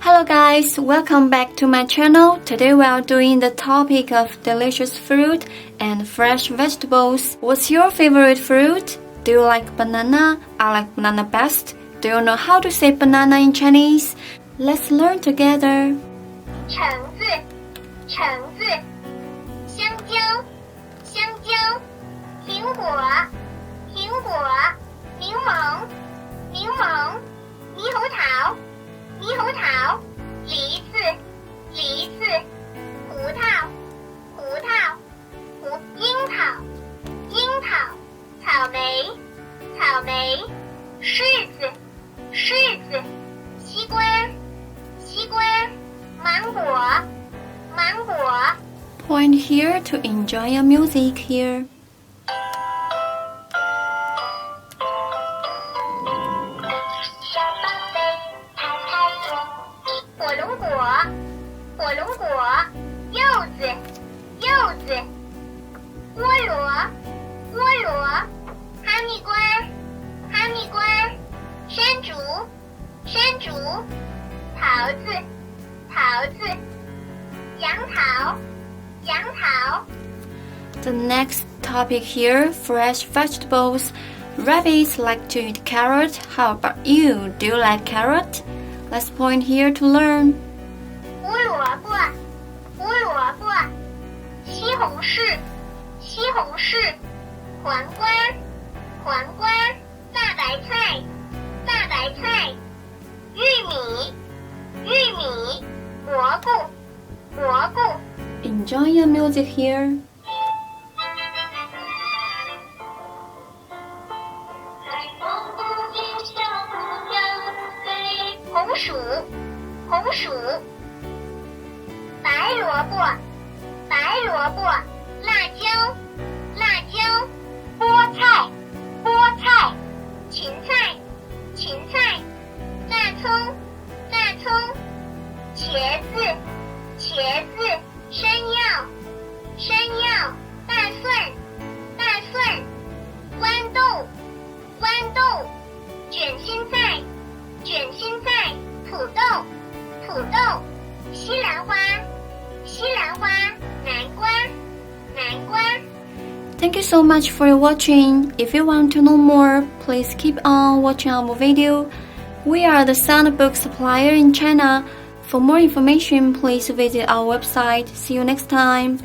Hello guys, welcome back to my channel. Today we are doing the topic of delicious fruit and fresh vegetables. What's your favorite fruit? Do you like banana? I like banana best. Do you know how to say banana in Chinese? Let's learn together. 橙子，橙子，香蕉，香蕉，苹果，苹果，柠檬，柠檬，猕猴桃，猕猴桃，梨子，梨子，葡萄，葡萄，樱桃，樱桃，草莓，草莓，柿子，柿子，西瓜，西瓜，芒果，芒果。Point here to enjoy your music here. 小宝贝，拍拍手。火龙果，火龙果，柚子，柚子，菠萝，菠萝，哈密瓜，哈密瓜，山竹，山竹，桃子，桃子，杨桃，杨桃。The next topic here, fresh vegetables. Rabbits like to eat carrot. How about you? Do you like carrot? Let's point here to learn. 胡萝卜，胡萝卜，西红柿，西红柿，黄瓜，黄瓜，大白菜，大白菜，玉米，玉米，蘑菇，蘑菇。 Enjoy your music here. 红薯，红薯，白萝卜，白萝卜，辣椒，辣椒，菠菜，菠菜，芹菜，芹菜，大葱，大葱，茄子，茄子，山药，山药，大蒜，大蒜，豌豆，豌豆，卷心菜，卷心菜，土豆，土豆，西兰花，西兰花，南瓜，南瓜。Thank you so much for watching. If you want to know more, please keep on watching our video. We are the sound book supplier in China. For more information, please visit our website. See you next time.